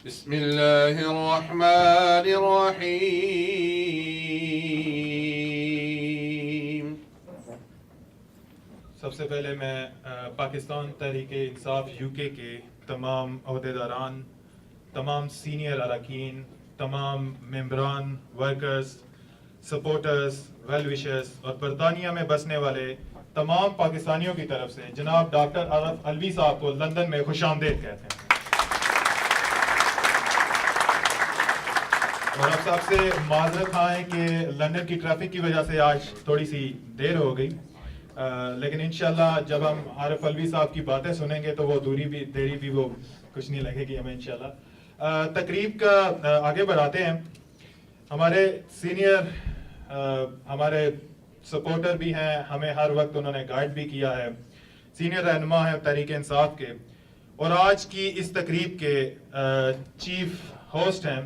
بسم اللہ الرحمن الرحیم. سب سے پہلے میں پاکستان تحریک انصاف یو کے تمام عہدیداران، تمام سینئر اراکین، تمام ممبران، ورکرز، سپورٹرز، ویل وشرز اور برطانیہ میں بسنے والے تمام پاکستانیوں کی طرف سے جناب ڈاکٹر عرف الوی صاحب کو لندن میں خوش آمدید کہتے ہیں. اور آپ صاحب سے معذرت خواہیں کہ لندن کی ٹریفک کی وجہ سے آج تھوڑی سی دیر ہو گئی، لیکن انشاءاللہ جب ہم عارف الوی صاحب کی باتیں سنیں گے تو وہ دیری بھی وہ کچھ نہیں لگے گی ہمیں انشاءاللہ. تقریب کا آگے بڑھاتے ہیں. ہمارے سینئر ہمارے سپورٹر بھی ہیں، ہمیں ہر وقت انہوں نے گائیڈ بھی کیا ہے، سینئر رہنما ہیں تحریک انصاف کے، اور آج کی اس تقریب کے چیف ہوسٹ ہیں.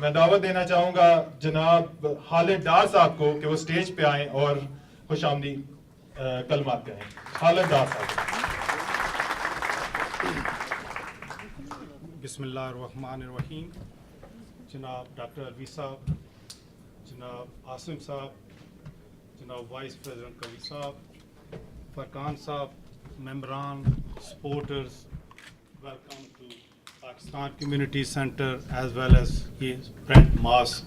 میں دعوت دینا چاہوں گا جناب خالد ڈار صاحب کو کہ وہ سٹیج پہ آئیں اور خوش آمدید کلمات کہیں. خالد ڈار صاحب. بسم اللہ الرحمن الرحیم. جناب ڈاکٹر الوی صاحب، جناب عاصم صاحب، جناب وائس پریزیڈنٹ کوی صاحب، فرقان صاحب، ممبران، supporters, welcome to Pakistan community centre as well as یہ برینٹ ماسک.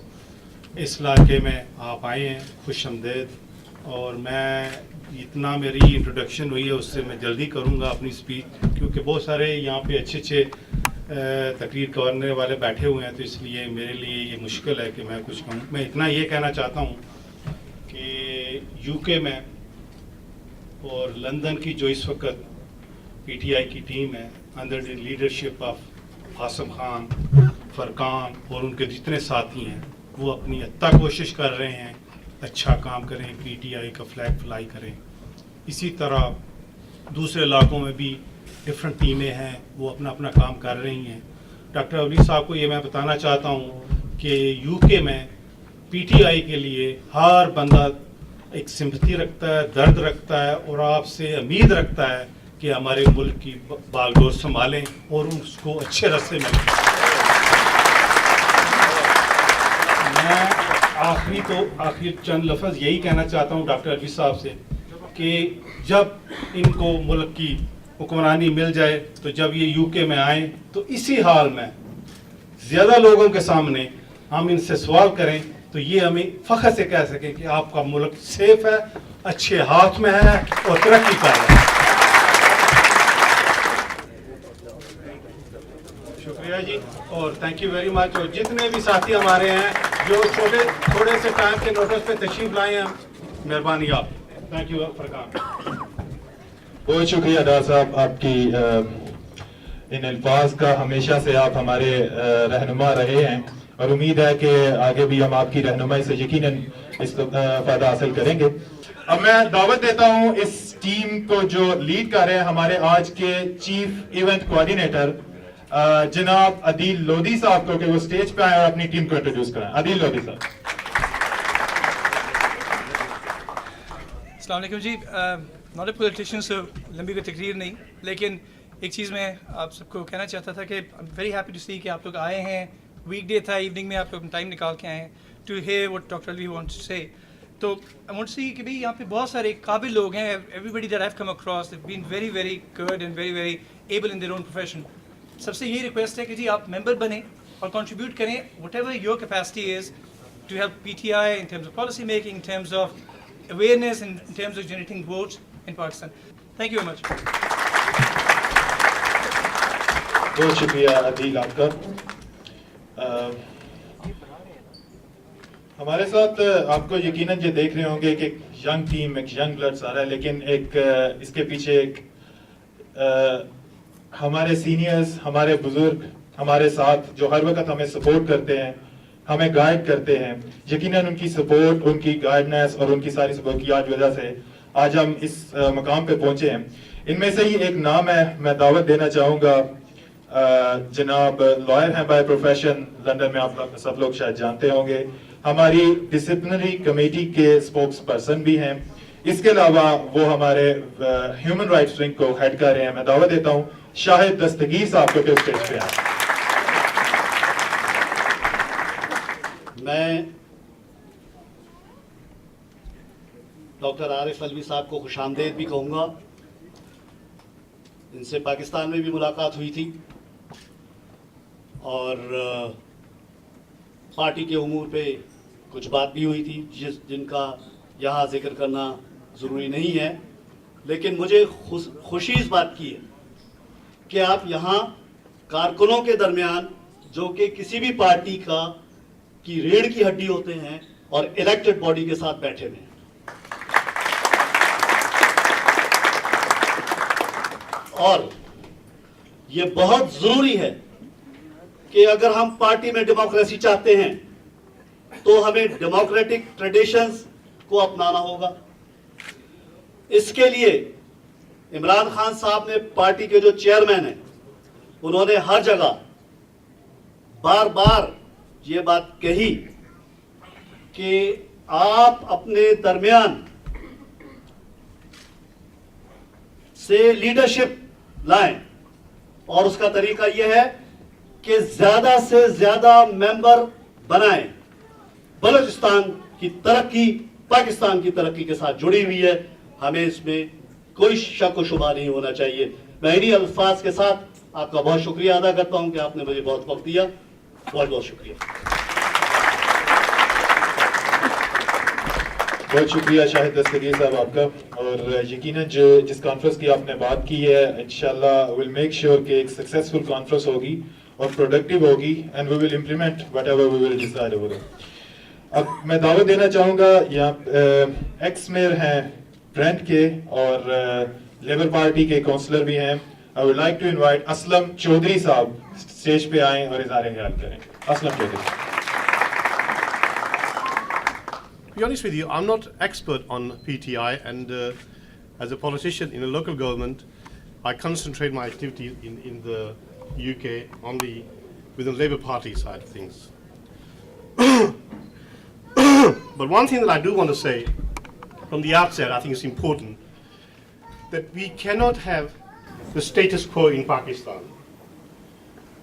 اس علاقے میں آپ آئے ہیں، خوش آمدید. اور میں اتنا میری انٹروڈکشن ہوئی ہے اس سے میں جلدی کروں گا اپنی اسپیچ، کیونکہ بہت سارے یہاں پہ اچھے تقریر کرنے والے بیٹھے ہوئے ہیں، تو اس لیے میرے لیے یہ مشکل ہے کہ میں کچھ کہوں. میں اتنا یہ کہنا چاہتا ہوں کہ یو کے میں اور لندن کی جو اس وقت پی ٹی آئی کی ٹیم ہے under the leadership of Asim Khan, Furqan اور ان کے جتنے ساتھی ہیں، وہ اپنی حتیٰ کوشش کر رہے ہیں اچھا کام کریں، پی ٹی آئی کا فلیگ فلائی کریں. اسی طرح دوسرے علاقوں میں بھی ڈفرینٹ ٹیمیں ہیں، وہ اپنا اپنا کام کر رہی ہیں. ڈاکٹر الوی صاحب کو یہ میں بتانا چاہتا ہوں کہ یو کے میں پی ٹی آئی کے لیے ہر بندہ ایک سمپتھی رکھتا ہے، درد رکھتا ہے، اور آپ سے امید رکھتا ہے کہ ہمارے ملک کی بال گوشت سنبھالیں اور اس کو اچھے راستے میں. میں آخری چند لفظ یہی کہنا چاہتا ہوں ڈاکٹر الوی صاحب سے کہ جب ان کو ملک کی حکمرانی مل جائے تو جب یہ یو کے میں آئیں تو اسی حال میں زیادہ لوگوں کے سامنے ہم ان سے سوال کریں تو یہ ہمیں فخر سے کہہ سکیں کہ آپ کا ملک سیف ہے، اچھے ہاتھ میں ہے اور ترقی کر رہا ہے. شکریہ جی، اور تھینک یو ویری مچ. اور جتنے بھی ساتھی ہمارے ہیں جو تھوڑے سے ٹائم کے نوٹس پہ تشریف لائے ہیں، مہربانی آپ. تھینک یو فرقان. بہت شکریہ ڈار صاحب آپ کی ان الفاظ کا. ہمیشہ سے آپ ہمارے رہنما رہے ہیں اور امید ہے کہ آگے بھی ہم آپ کی رہنمائی سے یقیناً فائدہ حاصل کریں گے. اب میں دعوت دیتا ہوں اس ٹیم کو جو لیڈ کر رہے ہیں ہمارے آج کے چیف ایونٹ کوآرڈینیٹر جناب عدیل لودھی صاحب کو کہ وہ سٹیج پہ آئیں اور اپنی ٹیم کو انٹروڈیوس کریں. عدیل لودھی صاحب. السلام علیکم جی. ناٹ اے پولیٹیشین سے لمبی کوئی تقریر نہیں، لیکن ایک چیز میں آپ سب کو کہنا چاہتا تھا کہ ویری ہیپی ٹو سی کہ آپ لوگ آئے ہیں. ویک ڈے تھا، ایوننگ میں آپ لوگ ٹائم نکال کے آئے ہیں to hear what doctor Alvi wants to say. تو آئی وانٹ ٹو سی کہ بھائی یہاں پہ بہت سارے قابل لوگ ہیں. Everybody that I have come across they've been very very good and very very able in their own profession. سب سے یہ ریکویسٹ ہے کہ جی آپ ممبر بنیں اور کنٹریبیوٹ کریں whatever your capacity is to help P T I in terms of policy making, in terms of awareness, in terms of generating votes in Pakistan. Thank you very much. بہت شکریہ عدیل آپ کا. ہمارے ساتھ آپ کو یقیناً یہ دیکھ رہے ہوں گے کہ ایک ینگ ٹیم، ایک ینگ بلڈ سارا ہے، لیکن ایک اس کے پیچھے ایک ہمارے سینئرز، ہمارے بزرگ ہمارے ساتھ جو ہر وقت ہمیں سپورٹ کرتے ہیں، ہمیں گائیڈ کرتے ہیں. یقیناً ان کی سپورٹ، ان کی گائیڈنس اور ان کی ساری سپورٹ کی وجہ سے آج ہم اس مقام پہ پہنچے ہیں. ان میں سے ہی ایک نام ہے، میں دعوت دینا چاہوں گا جناب لائر ہیں بائی پروفیشن، لندن میں آپ سب لوگ شاید جانتے ہوں گے. ہماری ڈسپلنری کمیٹی کے اسپوکس پرسن بھی ہیں. اس کے علاوہ وہ ہمارے ہیومن رائٹس ونگ کو ہیڈ کر رہے ہیں. میں دعوت دیتا ہوں شاہد دستگیر صاحب کو کہ اسٹیج پہ آئیں. میں ڈاکٹر عارف علوی صاحب کو خوش آمدید بھی کہوں گا. ان سے پاکستان میں بھی ملاقات ہوئی تھی اور پارٹی کے امور پہ کچھ بات بھی ہوئی تھی جن کا یہاں ذکر کرنا ضروری نہیں ہے. لیکن مجھے خوشی اس بات کی ہے کہ آپ یہاں کارکنوں کے درمیان جو کہ کسی بھی پارٹی کی ریڑھ کی ہڈی ہوتے ہیں اور الیکٹڈ باڈی کے ساتھ بیٹھے ہوئے ہیں. اور یہ بہت ضروری ہے کہ اگر ہم پارٹی میں ڈیموکریسی چاہتے ہیں تو ہمیں ڈیموکریٹک ٹریڈیشنز کو اپنانا ہوگا. اس کے لیے عمران خان صاحب نے پارٹی کے جو چیئرمین ہیں انہوں نے ہر جگہ بار بار یہ بات کہی کہ آپ اپنے درمیان سے لیڈرشپ لائیں اور اس کا طریقہ یہ ہے کہ زیادہ سے زیادہ ممبر بنائیں. بلوچستان کی ترقی پاکستان کی ترقی کے ساتھ جڑی ہوئی ہے, ہمیں اس میں کوئی شک و شبہ نہیں ہونا چاہیے. میں انہی الفاظ کے ساتھ آپ کا بہت شکریہ ادا کرتا ہوں کہ آپ نے مجھے بہت وقت دیا. بہت بہت شکریہ. بہت شکریہ شاہد دستگیر صاحب آپ کا. اور یقیناً جس کانفرنس کی آپ نے بات کی ہے انشاءاللہ we'll make sure کہ ایک سکسیسفل کانفرنس ہوگی اور پروڈکٹیو ہوگی and we will implement whatever we will decide over there. اب میں دعوت دینا چاہوں گا یہاں ایکس میئر ہیں برینٹ کے اور لیبر پارٹی کے کونسلر بھی ہیں. I would like to invite Aslam Chaudhry صاحب اسٹیج پہ آئیں اور اظہار خیال کریں. Aslam Chaudhry. To be honest with you, I'm not expert on PTI, and as a politician in a local government, I concentrate my activity in the UK only within the Labour Party side of things. But one thing that I do want to say from the outset, I think it's important that we cannot have the status quo in Pakistan.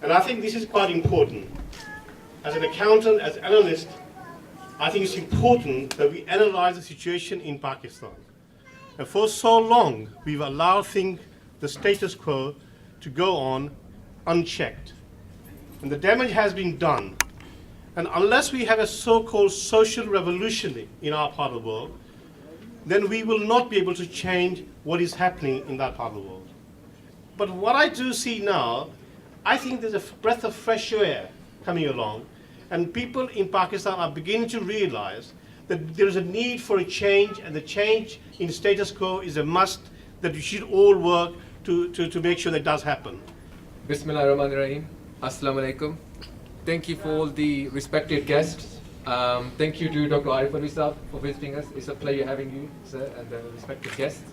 And I think this is quite important. As an accountant, as an analyst, I think it's important that we analyze the situation in Pakistan. And for so long, we've allowed the status quo to go on unchecked. And the damage has been done. And unless we have a so-called social revolution in our part of the world, then we will not be able to change what is happening in that part of the world. But what I do see now, I think there's a breath of fresh air coming along, and people in Pakistan are beginning to realize that there is a need for a change, and the change in status quo is a must, that we should all work to make sure that does happen. Bismillahirrahmanirrahim. Assalamu alaikum. Thank you for all the respected guests. Thank you to Dr. Arif Alvi Saab for visiting us. It's a pleasure having you, sir, and the respected guests.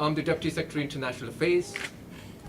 I'm the Deputy Secretary International Affairs.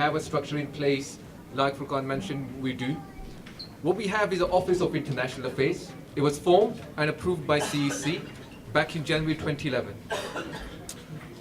have a structure in place? Like Furqan mentioned, we do. What we have is the Office of International Affairs. It was formed and approved by CEC back in January 2011.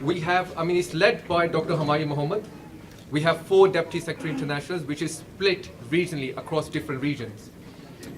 we have, it's led by Dr. Humayun Mohammed. We have 4 Deputy Secretary Internationals, which is split regionally across different regions.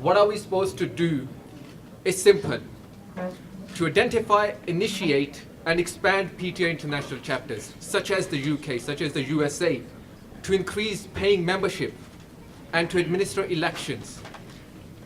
What are we supposed to do? It's simple. To identify, initiate, and expand PTI international chapters, such as the UK, such as the USA, to increase paying membership, and to administer elections.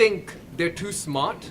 think they're too smart,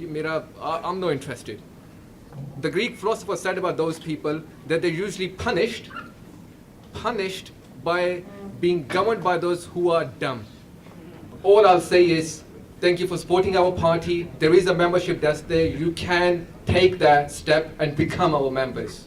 I'm not interested. The Greek philosopher said about those people that they're usually punished by being governed by those who are dumb. All I'll say is thank you for supporting our party. There is a membership that's there. You can take that step and become our members.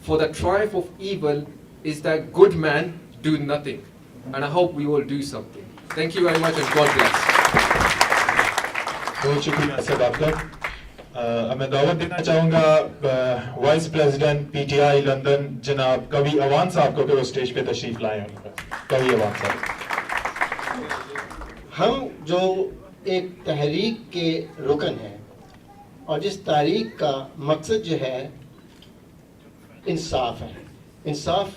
for the triumph of evil is that good men do nothing. And I hope we all do something. Thank you very much and God bless. بہت شکریہ سب آپ کا. اب میں دعوت دینا چاہوں گا vice president P T I London جناب کوی اوان صاحب کو کہ وہ اسٹیج پہ تشریف لائیں. کوی اوان صاحب. ہم جو ایک تحریک کے رکن ہیں اور جس تحریک کا مقصد جو ہے انصاف ہے. انصاف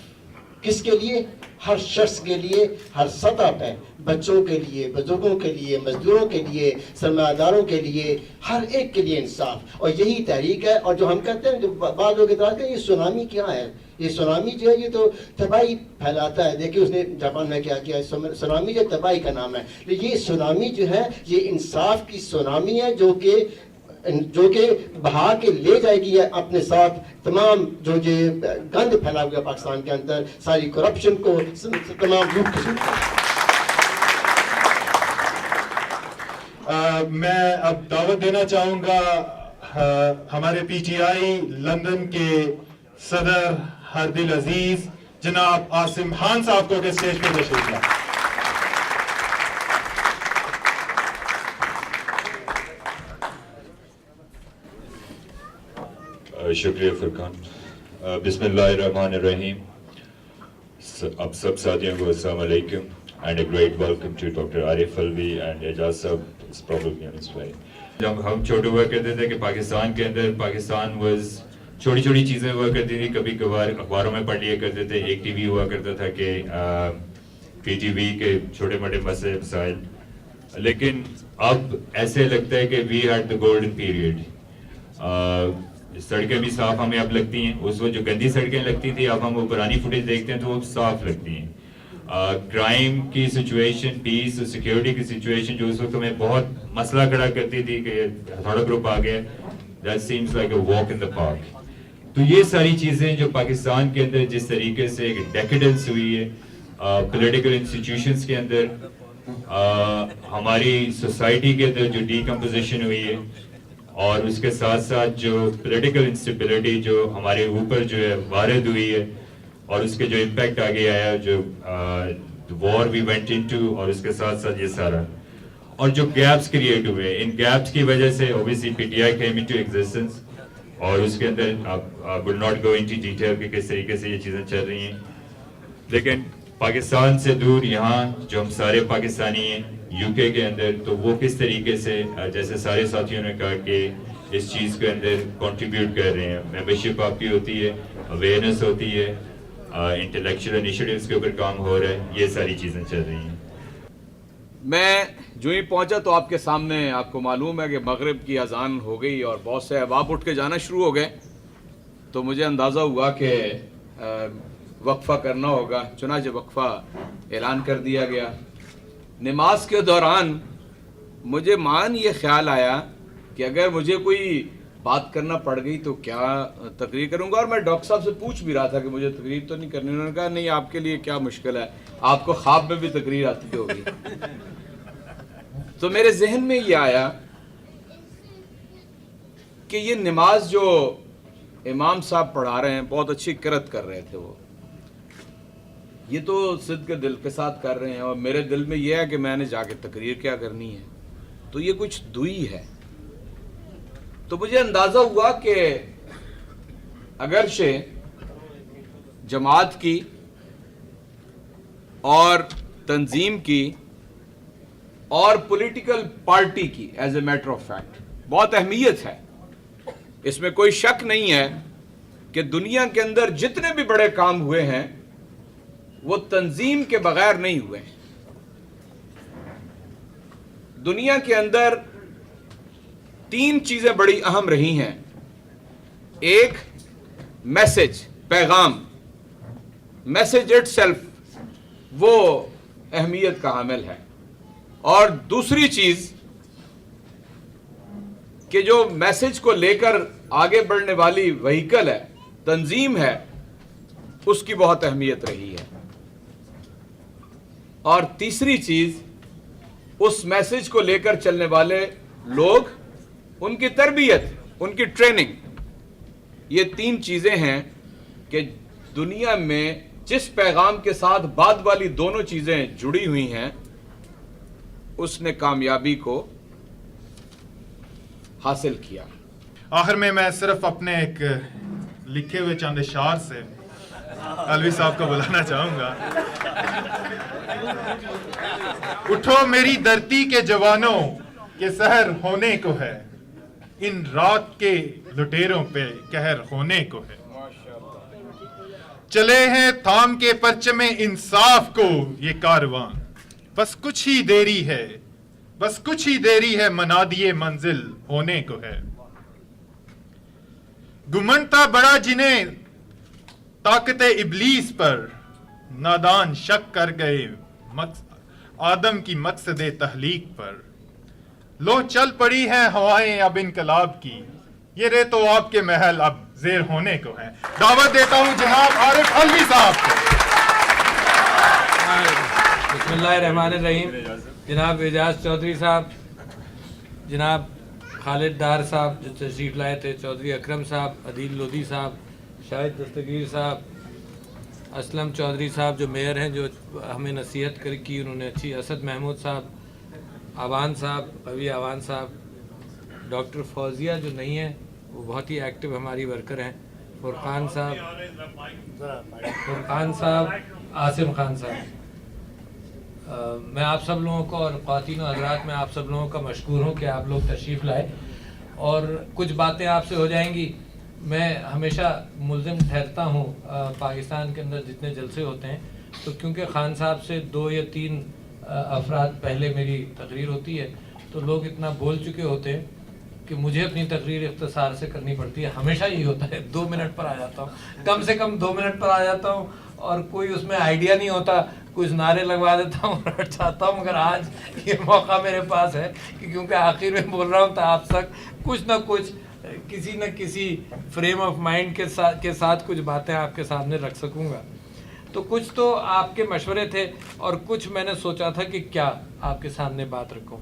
کس کے لیے؟ ہر شخص کے لیے، ہر سطح پہ، بچوں کے لیے، بزرگوں کے لیے، مزدوروں کے لیے، سرمایہ داروں کے لیے، ہر ایک کے لیے انصاف. اور یہی تحریک ہے. اور جو ہم کہتے ہیں، جو بعض لوگ اعتراض کرتے ہیں، یہ سونامی کیا ہے؟ یہ سونامی جو ہے یہ تو تباہی پھیلاتا ہے. دیکھیے اس نے جاپان میں کیا کیا. سونامی جو تباہی کا نام ہے. یہ سونامی جو ہے یہ انصاف کی سونامی ہے جو کہ بہا کے لے جائے گی اپنے ساتھ تمام جو گند پھیلا ہوا پاکستان کے اندر، ساری کرپشن کو، تمام لوٹ کھسوٹ کو. میں اب دعوت دینا چاہوں گا ہمارے پی ٹی آئی لندن کے صدر ہردل عزیز جناب عاصم خان صاحب کو کہ اسٹیج پہ تشریف لائیں. شکریہ فرقان. بسم اللہ الرحمن الرحیم. اب سب ساتھیوں کو السلام علیکم and a great welcome to doctor Arif Alvi and Ejaz صاحب is probably on his way. جب ہم چھوٹے ہوا کرتے تھے کہ پاکستان کے اندر پاکستان واز چھوٹی چھوٹی چیزیں ہوا کرتی تھی. کبھی کبھار اخباروں میں پڑھ لیا کرتے تھے. ایک ٹی وی ہوا کرتا تھا کہ پی ٹی وی کے چھوٹے موٹے مسئلے مسائل. لیکن اب ایسے لگتا ہے کہ we had the golden period. سڑکیں بھی صاف ہمیں اب لگتی ہیں. اس وقت جو گندی سڑکیں لگتی تھیں اب ہم وہ پرانی فوٹیج دیکھتے ہیں تو وہ صاف لگتی ہیں. کرائم کی سچویشن، پیس اور سیکیورٹی کی سچویشن جو اس وقت ہمیں بہت مسئلہ کھڑا کرتی تھی کہ ہتھوڑا گروپ آ گیا، that seems like a walk in the park. تو یہ ساری چیزیں جو پاکستان کے اندر جس طریقے سے ایک ڈیکیڈنس ہوئی ہے پولیٹیکل انسٹیٹیوشنس کے اندر، ہماری سوسائٹی کے اندر جو ڈیکمپوزیشن ہوئی ہے، اور اس کے ساتھ ساتھ جو پولیٹیکل انسٹیبلٹی جو ہمارے اوپر جو ہے وارد ہوئی ہے، اور اس کے جو امپیکٹ آگے آیا، جو وار وی وینٹ انٹو، اور اس کے ساتھ ساتھ یہ سارا، اور جو گیپس کریٹ ہوئے، ان گیپس کی وجہ سے obviously P T I came into existence. اور اس کے اندر will not go into detail کہ کس طریقے سے یہ چیزیں چل رہی ہیں. لیکن پاکستان سے دور یہاں جو ہم سارے پاکستانی ہیں یو کے اندر، تو وہ کس طریقے سے جیسے سارے ساتھیوں نے کہا کہ اس چیز کے اندر کنٹریبیوٹ کر رہے ہیں. ممبرشپ آپ کی ہوتی ہے، اویئرنیس ہوتی ہے، انٹلیکچوئل انیشیٹیوز کے اوپر کام ہو رہا ہے، یہ ساری چیزیں چل رہی ہیں. میں جو ہی پہنچا تو آپ کے سامنے آپ کو معلوم ہے کہ مغرب کی اذان ہو گئی اور بہت سے احباب اٹھ کے جانا شروع ہو گئے. تو مجھے اندازہ ہوا کہ وقفہ کرنا ہوگا، چنانچہ وقفہ اعلان کر دیا گیا. نماز کے دوران مجھے یہ خیال آیا کہ اگر مجھے کوئی بات کرنا پڑ گئی تو کیا تقریر کروں گا. اور میں ڈاکٹر صاحب سے پوچھ بھی رہا تھا کہ مجھے تقریر تو نہیں کرنی. انہوں نے کہا نہیں، آپ کے لیے کیا مشکل ہے، آپ کو خواب میں بھی تقریر آتی ہوگی. تو میرے ذہن میں یہ آیا کہ یہ نماز جو امام صاحب پڑھا رہے ہیں، بہت اچھی قرأت کر رہے تھے وہ، یہ تو صدق کے دل کے ساتھ کر رہے ہیں، اور میرے دل میں یہ ہے کہ میں نے جا کے تقریر کیا کرنی ہے. تو یہ کچھ دوئی ہے. تو مجھے اندازہ ہوا کہ اگرچہ جماعت کی اور تنظیم کی اور پولیٹیکل پارٹی کی as a matter of fact بہت اہمیت ہے، اس میں کوئی شک نہیں ہے کہ دنیا کے اندر جتنے بھی بڑے کام ہوئے ہیں وہ تنظیم کے بغیر نہیں ہوئے ہیں. دنیا کے اندر 3 چیزیں بڑی اہم رہی ہیں. ایک، میسج، پیغام، میسج اٹ سیلف وہ اہمیت کا حامل ہے. اور دوسری چیز کہ جو میسج کو لے کر آگے بڑھنے والی وہیکل ہے، تنظیم ہے، اس کی بہت اہمیت رہی ہے. اور تیسری چیز، اس میسج کو لے کر چلنے والے لوگ، ان کی تربیت، ان کی ٹریننگ. یہ 3 چیزیں ہیں کہ دنیا میں جس پیغام کے ساتھ بعد والی دونوں چیزیں جڑی ہوئی ہیں اس نے کامیابی کو حاصل کیا. آخر میں صرف اپنے ایک لکھے ہوئے چند اشعار سے الوی صاحب کو بلانا چاہوں گا. اٹھو میری دھرتی کے جوانوں کہ سحر ہونے کو ہے, ان رات کے لٹیروں پہ قہر ہونے کو ہے. چلے ہیں تھام کے پرچم انصاف کو یہ کارواں, بس کچھ ہی دیری ہے, بس کچھ ہی دیری ہے, منادی منزل ہونے کو ہے. گمنڈ تھا بڑا جنہیں طاقت ابلیس پر, نادان شک کر گئے آدم کی مقصد تخلیق پر. لو چل پڑی ہیں ہوائیں اب انقلاب کی, یہ رے تو آپ کے محل اب زیر ہونے کو ہیں. دعوت دیتا ہوں جناب عارف الوی صاحب کو. بسم اللہ الرحمن الرحیم. جناب اعجاز چودھری صاحب, جناب خالد ڈار صاحب جو تشریف لائے تھے, چودھری اکرم صاحب, عدیل لودھی صاحب, شاہد دستگیر صاحب, اسلم چودھری صاحب جو میئر ہیں جو ہمیں نصیحت کی انہوں نے اچھی, اسد محمود صاحب, آوان صاحب, قوی آوان صاحب, ڈاکٹر فوزیہ جو نہیں ہیں وہ بہت ہی ایکٹیو ہماری ورکر ہیں, فرقان صاحب, عاصم خان صاحب. میں آپ سب لوگوں کو اور خواتین و حضرات میں آپ سب لوگوں کا مشکور ہوں کہ آپ لوگ تشریف لائے, اور کچھ باتیں آپ سے ہو جائیں گی. میں ہمیشہ ملزم ٹھہرتا ہوں پاکستان کے اندر جتنے جلسے ہوتے ہیں تو کیونکہ خان صاحب سے 2 یا 3 افراد پہلے میری تقریر ہوتی ہے تو لوگ اتنا بول چکے ہوتے ہیں کہ مجھے اپنی تقریر اختصار سے کرنی پڑتی ہے. ہمیشہ یہی ہوتا ہے, 2 منٹ پر آ جاتا ہوں, کم سے کم 2 منٹ پر آ جاتا ہوں, اور کوئی اس میں آئیڈیا نہیں ہوتا, کچھ نعرے لگوا دیتا ہوں, رٹ چاہتا ہوں. مگر آج یہ موقع میرے پاس ہے کہ کیونکہ آخر میں بول رہا ہوں تو آپ تک کچھ نہ کچھ کسی نہ کسی فریم آف مائنڈ کے ساتھ کچھ باتیں آپ کے سامنے رکھ سکوں گا. تو کچھ تو آپ کے مشورے تھے اور کچھ میں نے سوچا تھا کہ کیا آپ کے سامنے بات رکھوں.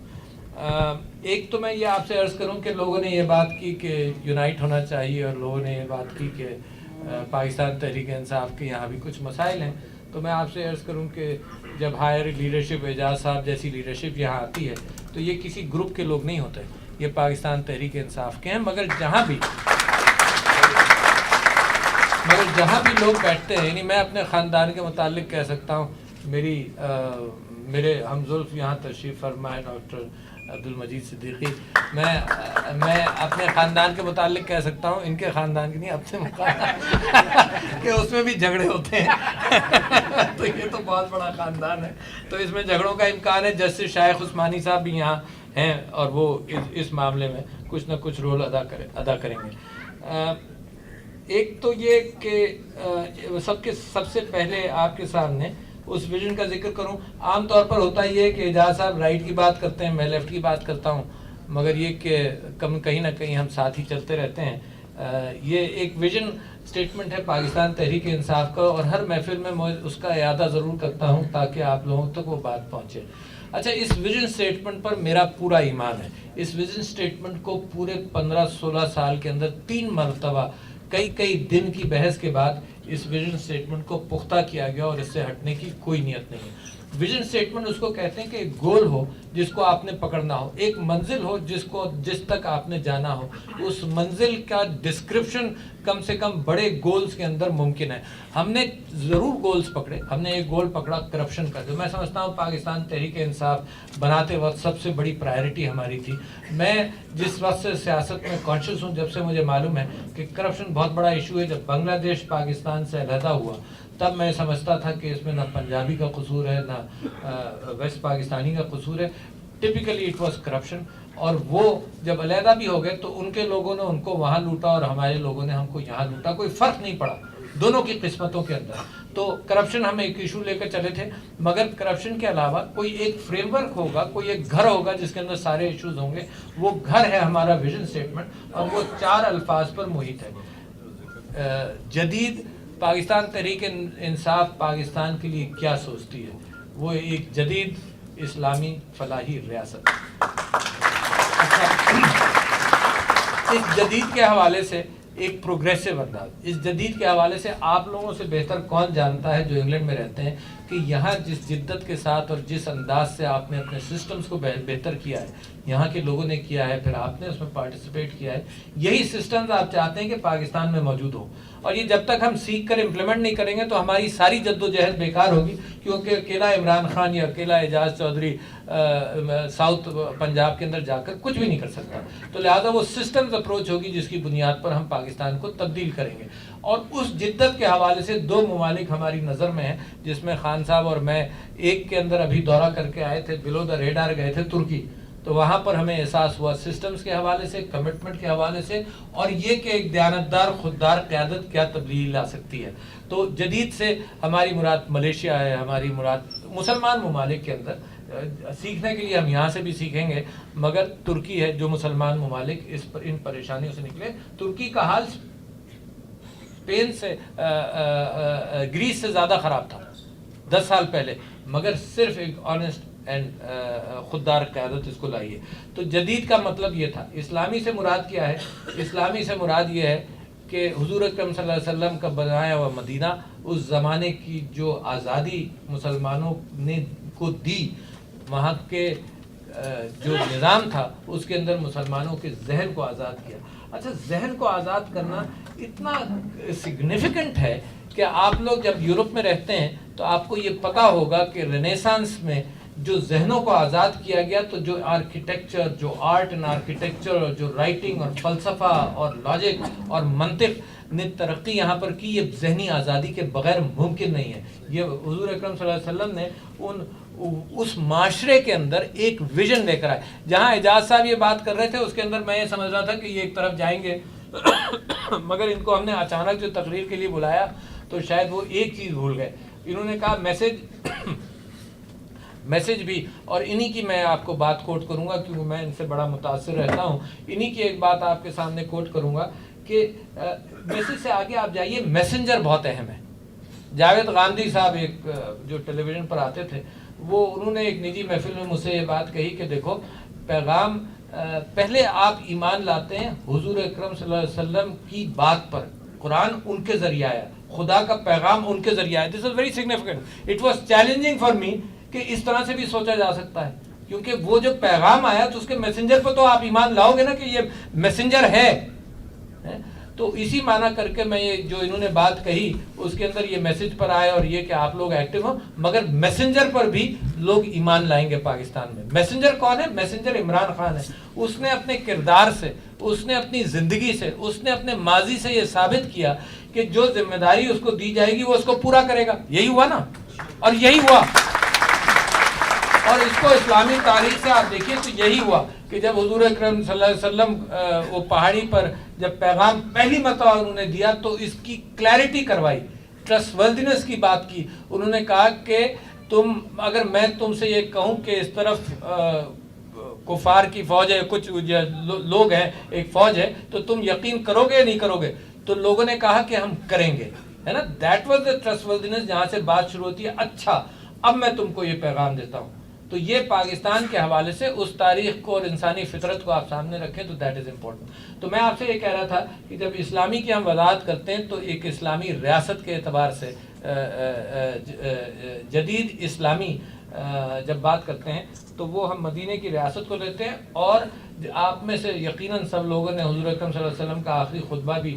ایک تو میں یہ آپ سے عرض کروں کہ لوگوں نے یہ بات کی کہ یونائٹ ہونا چاہیے, اور لوگوں نے یہ بات کی کہ پاکستان تحریک انصاف کے یہاں بھی کچھ مسائل ہیں. تو میں آپ سے عرض کروں کہ جب ہائر لیڈرشپ, اعجاز صاحب جیسی لیڈرشپ یہاں آتی ہے تو یہ کسی گروپ کے لوگ نہیں ہوتے, یہ پاکستان تحریک انصاف کے ہیں. مگر جہاں بھی لوگ بیٹھتے ہیں, یعنی میں اپنے خاندان کے متعلق کہہ سکتا ہوں, میرے ہمزلف یہاں تشریف فرما ہے ڈاکٹر عبدالمجید صدیقی, میں اپنے خاندان کے متعلق کہہ سکتا ہوں, ان کے خاندان کے نہیں, اپنے کہ اس میں بھی جھگڑے ہوتے ہیں. تو یہ تو بہت بڑا خاندان ہے, تو اس میں جھگڑوں کا امکان ہے. جسٹس شائخ عثمانی صاحب بھی یہاں ہیں اور وہ اس معاملے میں کچھ نہ کچھ رول ادا کریں گے. ایک تو یہ کہ سب سے پہلے آپ کے سامنے اس ویژن کا ذکر کروں. عام طور پر ہوتا یہ ہے کہ اعجاز صاحب رائٹ کی بات کرتے ہیں, میں لیفٹ کی بات کرتا ہوں, مگر یہ کہ کہیں نہ کہیں ہم ساتھ ہی چلتے رہتے ہیں. یہ ایک ویژن اسٹیٹمنٹ ہے پاکستان تحریک انصاف کا, اور ہر محفل میں اس کا اعادہ ضرور کرتا ہوں تاکہ آپ لوگوں تک وہ بات پہنچے. اچھا, اس ویژن اسٹیٹمنٹ پر میرا پورا ایمان ہے. اس ویژن اسٹیٹمنٹ کو پورے 15-16 سال کے اندر 3 مرتبہ کئی دن کی بحث کے بعد اس ویژن اسٹیٹمنٹ کو پختہ کیا گیا, اور اس سے ہٹنے کی کوئی نیت نہیں ہے. ویژن اسٹیٹمنٹ اس کو کہتے ہیں کہ ایک گول ہو جس کو آپ نے پکڑنا ہو, ایک منزل ہو جس تک آپ نے جانا ہو. اس منزل کا ڈسکرپشن کم سے کم بڑے گولز کے اندر ممکن ہے. ہم نے ضرور گولز پکڑے. ہم نے ایک گول پکڑا کرپشن کا, جو میں سمجھتا ہوں پاکستان تحریک انصاف بناتے وقت سب سے بڑی پرائرٹی ہماری تھی. میں جس وقت سے سیاست میں کانشیس ہوں, جب سے مجھے معلوم ہے کہ کرپشن بہت بڑا ایشو ہے. جب بنگلہ دیش پاکستان سے علیحدہ ہوا تب میں سمجھتا تھا کہ اس میں نہ پنجابی کا قصور ہے نہ ویسٹ پاکستانی کا قصور ہے. Typically it was corruption. اور وہ جب علیحدہ بھی ہو گئے تو ان کے لوگوں نے ان کو وہاں لوٹا اور ہمارے لوگوں نے ہم کو یہاں لوٹا. کوئی فرق نہیں پڑا دونوں کی قسمتوں کے اندر. تو کرپشن ہم ایک ایشو لے کر چلے تھے, مگر کرپشن کے علاوہ کوئی ایک فریم ورک ہوگا, کوئی ایک گھر ہوگا جس کے اندر سارے ایشوز ہوں گے. وہ گھر ہے ہمارا ویژن اسٹیٹمنٹ, اور وہ 4 الفاظ پر محیط ہے. جدید پاکستان تحریک انصاف پاکستان کے لیے کیا سوچتی ہے؟ وہ ایک جدید اسلامی فلاحی ریاست. اس جدید کے حوالے سے ایک پروگریسو انداز, اس جدید کے حوالے سے آپ لوگوں سے بہتر کون جانتا ہے جو انگلینڈ میں رہتے ہیں کہ یہاں جس جدت کے ساتھ اور جس انداز سے آپ نے اپنے سسٹمز کو بہتر کیا ہے، یہاں کے لوگوں نے کیا ہے، پھر آپ نے اس میں پارٹیسپیٹ کیا ہے، یہی سسٹمز آپ چاہتے ہیں کہ پاکستان میں موجود ہو. اور یہ جب تک ہم سیکھ کر امپلیمنٹ نہیں کریں گے تو ہماری ساری جد و جہد بیکار ہوگی، کیونکہ اکیلا عمران خان یا اکیلا اعجاز چودھری ساؤتھ پنجاب کے اندر جا کر کچھ بھی نہیں کر سکتا. تو لہٰذا وہ سسٹمز اپروچ ہوگی جس کی بنیاد پر ہم پاکستان کو تبدیل کریں گے. اور اس جدت کے حوالے سے 2 ممالک ہماری نظر میں ہیں جس میں خان صاحب اور میں ایک کے اندر ابھی دورہ کر کے آئے تھے، بلو دا ریڈار گئے تھے ترکی. تو وہاں پر ہمیں احساس ہوا سسٹمز کے حوالے سے، کمٹمنٹ کے حوالے سے، اور یہ کہ ایک دیانتدار خوددار قیادت کیا تبدیلی لا سکتی ہے. تو جدید سے ہماری مراد ملیشیا ہے، ہماری مراد مسلمان ممالک کے اندر سیکھنے کے لیے ہم یہاں سے بھی سیکھیں گے، مگر ترکی ہے جو مسلمان ممالک ان پریشانیوں سے نکلے. ترکی کا حال اسپین سے گریس سے زیادہ خراب تھا 10 سال پہلے، مگر صرف ایک آنےسٹ اینڈ خوددار قیادت اس کو لائی ہے. تو جدید کا مطلب یہ تھا. اسلامی سے مراد کیا ہے؟ اسلامی سے مراد یہ ہے کہ حضور اکرم صلی اللہ علیہ وسلم کا بنایا ہوا مدینہ، اس زمانے کی جو آزادی مسلمانوں نے کو دی، وہاں کے جو نظام تھا اس کے اندر مسلمانوں کے ذہن کو آزاد کیا. اچھا، ذہن کو آزاد کرنا اتنا سگنیفیکنٹ ہے کہ آپ لوگ جب یورپ میں رہتے ہیں تو آپ کو یہ پتہ ہوگا کہ رینیسانس میں جو ذہنوں کو آزاد کیا گیا، تو جو آرکیٹیکچر، جو آرٹ اینڈ آرکیٹیکچر، اور جو رائٹنگ اور فلسفہ اور لاجک اور منطق نے ترقی یہاں پر کی، یہ ذہنی آزادی کے بغیر ممکن نہیں ہے. یہ حضور اکرم صلی اللہ علیہ وسلم نے اس معاشرے کے اندر ایک ویژن لے کر آئے. جہاں اعجاز صاحب یہ بات کر رہے تھے اس کے اندر میں یہ سمجھ رہا تھا کہ یہ ایک طرف جائیں گے مگر ان کو ہم نے اچانک جو تقریر کے لیے بلایا تو شاید وہ ایک چیز بھول گئے. انہوں نے کہا میسج بھی، اور انہی کی میں آپ کو بات کوٹ کروں گا کیونکہ میں ان سے بڑا متاثر رہتا ہوں. انہی کی ایک بات آپ کے سامنے کوٹ کروں گا کہ میسج سے آگے آپ جائیے، میسنجر بہت اہم ہے. جاوید غامدی صاحب ایک جو ٹیلی ویژن پر آتے تھے، انہوں نے ایک نجی محفل میں مجھ سے یہ بات کہی کہ دیکھو، پیغام پہلے آپ ایمان لاتے ہیں حضور اکرم صلی اللہ علیہ وسلم کی بات پر. قرآن ان کے ذریعہ آیا، خدا کا پیغام ان کے ذریعہ آیا. This is very significant. It was challenging for me کہ اس طرح سے بھی سوچا جا سکتا ہے، کیونکہ وہ جو پیغام آیا تو اس کے میسنجر پر تو آپ ایمان لاؤ گے نا کہ یہ میسنجر ہے. تو اسی معنی کر کے میں یہ جو انہوں نے بات کہی اس کے اندر یہ میسج پر آئے اور یہ کہ آپ لوگ ایکٹیو ہوں، مگر میسنجر پر بھی لوگ ایمان لائیں گے پاکستان میں. میسنجر کون ہے؟ میسنجر عمران خان ہے. اس نے اپنے کردار سے، اس نے اپنی زندگی سے، اس نے اپنے ماضی سے یہ ثابت کیا کہ جو ذمہ داری اس کو دی جائے گی وہ اس کو پورا کرے گا. یہی ہوا نا، اور یہی ہوا. اور اس کو اسلامی تاریخ سے آپ دیکھیے تو یہی ہوا کہ جب حضور اکرم صلی اللہ علیہ وسلم وہ پہاڑی پر جب پیغام پہلی مرتبہ انہوں نے دیا تو اس کی کلیئرٹی کروائی، ٹرسٹ ورتھینس کی بات کی. انہوں نے کہا کہ اگر میں تم سے یہ کہوں کہ اس طرف کفار کی فوج ہے، کچھ لوگ ہیں، ایک فوج ہے، تو تم یقین کرو گے یا نہیں کرو گے؟ تو لوگوں نے کہا کہ ہم کریں گے، ہے نا. دیٹ واز دا ٹرسٹ ورتھینس جہاں سے بات شروع ہوتی ہے. اچھا، اب میں تم کو یہ پیغام دیتا ہوں. تو یہ پاکستان کے حوالے سے اس تاریخ کو اور انسانی فطرت کو آپ سامنے رکھیں تو دیٹ از امپورٹنٹ. تو میں آپ سے یہ کہہ رہا تھا کہ جب اسلامی کی ہم وضاحت کرتے ہیں تو ایک اسلامی ریاست کے اعتبار سے جدید اسلامی جب بات کرتے ہیں تو وہ ہم مدینہ کی ریاست کو لیتے ہیں. اور آپ میں سے یقیناً سب لوگوں نے حضور اکرم صلی اللہ علیہ وسلم کا آخری خطبہ بھی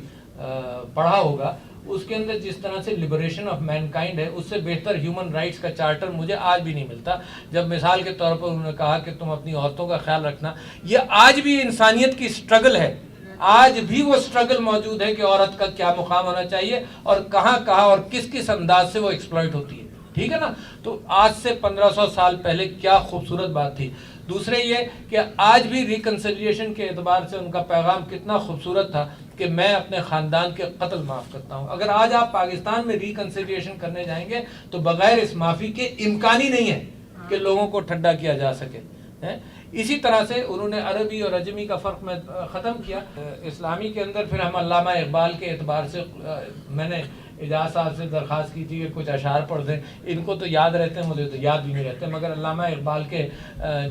پڑھا ہوگا. اس کے اندر جس طرح سے لبریشن آف مین کائنڈ ہے، اس سے بہتر ہیومن رائٹس کا چارٹر مجھے آج بھی نہیں ملتا. جب مثال کے طور پر انہوں نے کہا کہ تم اپنی عورتوں کا خیال رکھنا، یہ آج بھی انسانیت کی سٹرگل ہے. آج بھی وہ سٹرگل موجود ہے کہ عورت کا کیا مقام ہونا چاہیے اور کہاں اور کس انداز سے وہ ایکسپلائٹ ہوتی ہے. ٹھیک ہے نا. تو آج سے 1500 سال پہلے کیا خوبصورت بات تھی. دوسرے یہ کہ آج بھی ریکنسیلیشن کے اعتبار سے ان کا پیغام کتنا خوبصورت تھا کہ میں اپنے خاندان کے قتل معاف کرتا ہوں. اگر آج آپ پاکستان میں ریکنسیلیشن کرنے جائیں گے تو بغیر اس معافی کے امکان ہی نہیں ہے کہ لوگوں کو ٹھنڈا کیا جا سکے. اسی طرح سے انہوں نے عربی اور عجمی کا فرق میں ختم کیا. اسلامی کے اندر پھر ہم علامہ اقبال کے اعتبار سے میں نے اعجاز صاحب سے درخواست کی تھی کہ کچھ اشعار پڑھ دیں. ان کو تو یاد رہتے ہیں، مجھے تو یاد بھی نہیں رہتے، مگر علامہ اقبال کے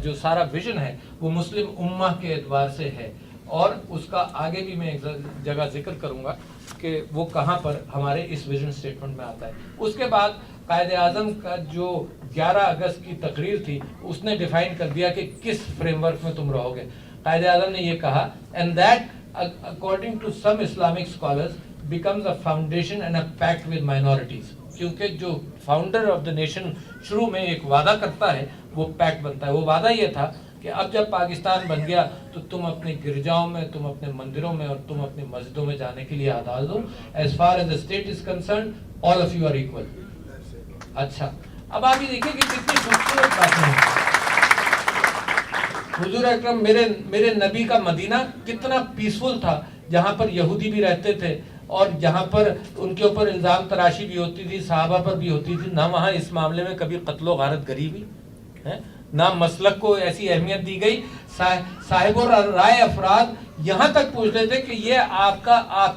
جو سارا ویژن ہے وہ مسلم امہ کے اعتبار سے ہے. اور اس کا آگے بھی میں ایک جگہ ذکر کروں گا کہ وہ کہاں پر ہمارے اس ویژن سٹیٹمنٹ میں آتا ہے. اس کے بعد قائد اعظم کا جو 11 اگست کی تقریر تھی اس نے ڈیفائن کر دیا کہ کس فریم ورک میں تم رہو گے. قائد اعظم نے یہ کہا and that according to some Islamic scholars becomes a foundation and a pact with minorities. کیونکہ جو فاؤنڈر آف دا نیشن شروع میں ایک وعدہ کرتا ہے وہ پیکٹ بنتا ہے. وہ وعدہ یہ تھا کہ اب جب پاکستان بن گیا تو تم اپنے گرجاؤں میں, تم اپنے مندروں میں اور تم اپنی مسجدوں میں جانے کے لیے آزاد ہو. As far as the state is concerned all of you are equal. اچھا اب آپ یہ دیکھیں کہ کتنی خوبصورت باتیں ہیں. حضور اکرم میرے نبی کا مدینہ کتنا پیسفل تھا, جہاں پر یہودی بھی رہتے تھے اور جہاں پر ان کے اوپر الزام تراشی بھی ہوتی تھی, صحابہ پر بھی ہوتی تھی. نہ وہاں اس معاملے میں کبھی قتل و غارت گری ہوئی, نہ مسلک کو ایسی اہمیت دی گئی. صاحب رائے افراد یہاں تک پوچھتے تھے کہ یہ آپ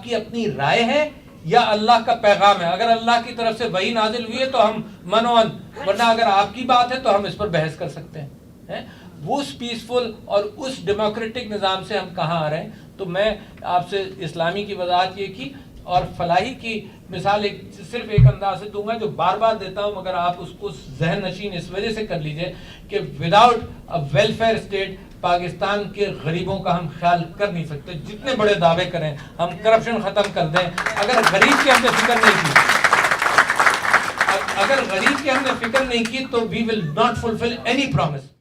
کی اپنی رائے ہے یا اللہ کا پیغام ہے. اگر اللہ کی طرف سے وحی نازل ہوئی ہے تو ہم منوان, ورنہ اگر آپ کی بات ہے تو ہم اس پر بحث کر سکتے ہیں. وہ اس پیسفل اور اس ڈیموکریٹک نظام سے ہم کہاں آ رہے ہیں. تو میں آپ سے اسلامی کی وضاحت یہ کی اور فلاحی کی مثال صرف ایک انداز سے دوں گا جو بار بار دیتا ہوں, مگر آپ اس کو ذہن نشین اس وجہ سے کر لیجئے کہ without a welfare state Pakistan کے غریبوں کا ہم خیال کر نہیں سکتے. جتنے بڑے دعوے کریں, ہم کرپشن ختم کر دیں, اگر غریب کی ہم نے فکر نہیں کی, اگر غریب کی ہم نے فکر نہیں کی تو we will not fulfil any promise.